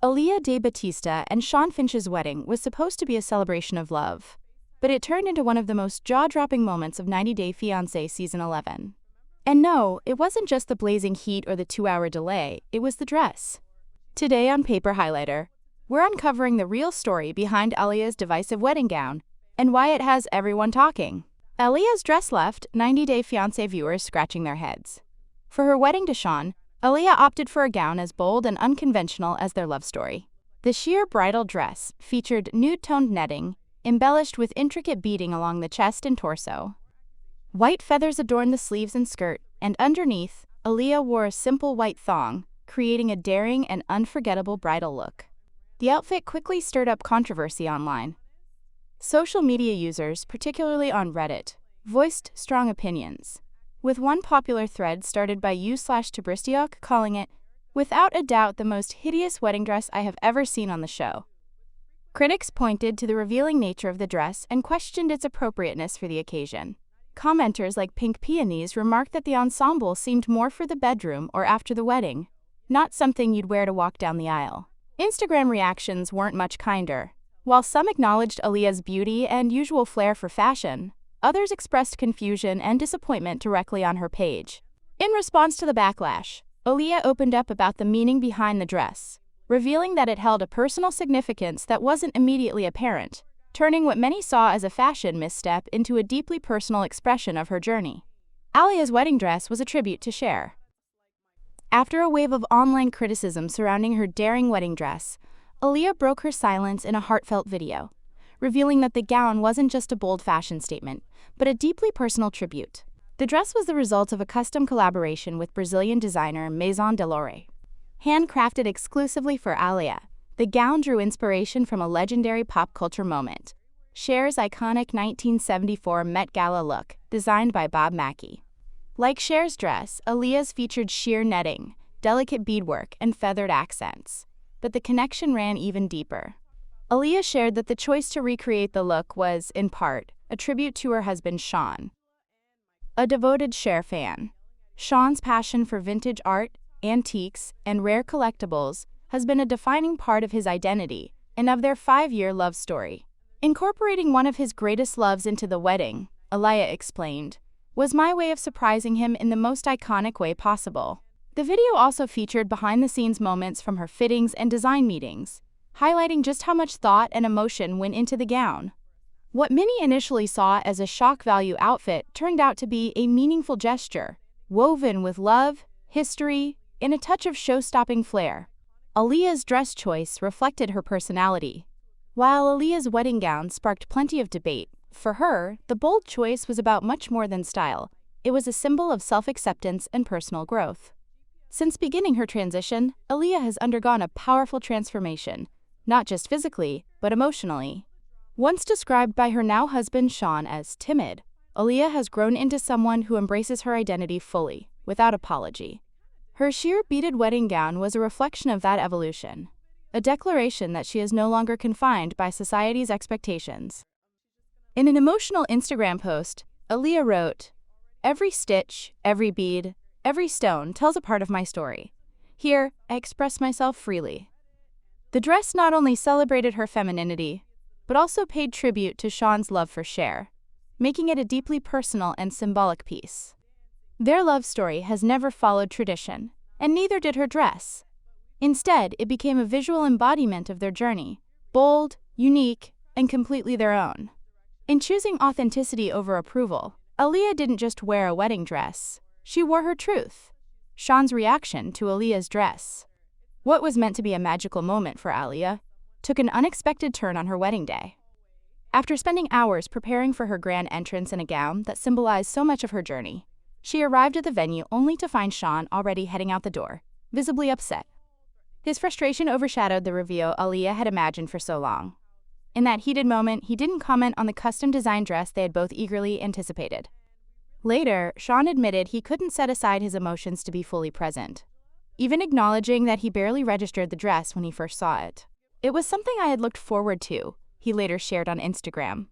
Alliya Batista and Shawn Finch's wedding was supposed to be a celebration of love, but it turned into one of the most jaw-dropping moments of 90 Day Fiancé Season 11. And no, it wasn't just the blazing heat or the 2-hour delay, it was the dress. Today on Paper Highlighter, we're uncovering the real story behind Alliya's divisive wedding gown and why it has everyone talking. Alliya's dress left 90 Day Fiancé viewers scratching their heads. For her wedding to Shawn, Alliya opted for a gown as bold and unconventional as their love story. The sheer bridal dress featured nude-toned netting, embellished with intricate beading along the chest and torso. White feathers adorned the sleeves and skirt, and underneath, Alliya wore a simple white thong, creating a daring and unforgettable bridal look. The outfit quickly stirred up controversy online. Social media users, particularly on Reddit, voiced strong opinions, with one popular thread started by u/Tabristiok calling it, without a doubt, the most hideous wedding dress I have ever seen on the show. Critics pointed to the revealing nature of the dress and questioned its appropriateness for the occasion. Commenters like Pink Peonies remarked that the ensemble seemed more for the bedroom or after the wedding, not something you'd wear to walk down the aisle. Instagram reactions weren't much kinder. While some acknowledged Alliya's beauty and usual flair for fashion, others expressed confusion and disappointment directly on her page. In response to the backlash, Alliya opened up about the meaning behind the dress, revealing that it held a personal significance that wasn't immediately apparent, turning what many saw as a fashion misstep into a deeply personal expression of her journey. Alliya's wedding dress was a tribute to Cher. After a wave of online criticism surrounding her daring wedding dress, Alliya broke her silence in a heartfelt video, revealing that the gown wasn't just a bold fashion statement, but a deeply personal tribute. The dress was the result of a custom collaboration with Brazilian designer Maison de l'Ore. Handcrafted exclusively for Alliya, the gown drew inspiration from a legendary pop culture moment, Cher's iconic 1974 Met Gala look, designed by Bob Mackie. Like Cher's dress, Alliya's featured sheer netting, delicate beadwork, and feathered accents. But the connection ran even deeper. Alliya shared that the choice to recreate the look was, in part, a tribute to her husband Shawn, a devoted Cher fan. Shawn's passion for vintage art, antiques, and rare collectibles has been a defining part of his identity and of their 5-year love story. Incorporating one of his greatest loves into the wedding, Alliya explained, was my way of surprising him in the most iconic way possible. The video also featured behind-the-scenes moments from her fittings and design meetings, highlighting just how much thought and emotion went into the gown. What many initially saw as a shock value outfit turned out to be a meaningful gesture, woven with love, history, and a touch of show-stopping flair. Alliya's dress choice reflected her personality. While Alliya's wedding gown sparked plenty of debate, for her, the bold choice was about much more than style. It was a symbol of self-acceptance and personal growth. Since beginning her transition, Alliya has undergone a powerful transformation, not just physically, but emotionally. Once described by her now husband Shawn as timid, Alliya has grown into someone who embraces her identity fully, without apology. Her sheer beaded wedding gown was a reflection of that evolution, a declaration that she is no longer confined by society's expectations. In an emotional Instagram post, Alliya wrote, "Every stitch, every bead, every stone tells a part of my story. Here, I express myself freely." The dress not only celebrated her femininity, but also paid tribute to Shawn's love for Cher, making it a deeply personal and symbolic piece. Their love story has never followed tradition, and neither did her dress. Instead, it became a visual embodiment of their journey, bold, unique, and completely their own. In choosing authenticity over approval, Alliya didn't just wear a wedding dress. She wore her truth. Shawn's reaction to Alliya's dress, what was meant to be a magical moment for Alliya, took an unexpected turn on her wedding day. After spending hours preparing for her grand entrance in a gown that symbolized so much of her journey, she arrived at the venue only to find Shawn already heading out the door, visibly upset. His frustration overshadowed the reveal Alliya had imagined for so long. In that heated moment, he didn't comment on the custom-designed dress they had both eagerly anticipated. Later, Shawn admitted he couldn't set aside his emotions to be fully present, even acknowledging that he barely registered the dress when he first saw it. "It was something I had looked forward to," he later shared on Instagram.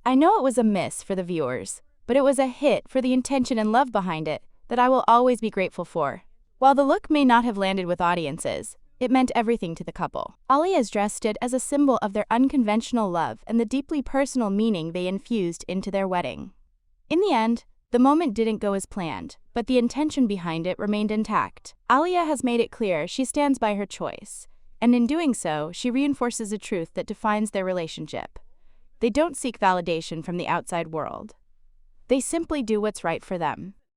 "I know it was a miss for the viewers, but it was a hit for the intention and love behind it that I will always be grateful for." While the look may not have landed with audiences, It meant everything to the couple. Alliya's dress stood as a symbol of their unconventional love and the deeply personal meaning they infused into their wedding. In the end, the moment didn't go as planned, but the intention behind it remained intact. Alliya has made it clear she stands by her choice, and in doing so, she reinforces a truth that defines their relationship. They don't seek validation from the outside world. They simply do what's right for them.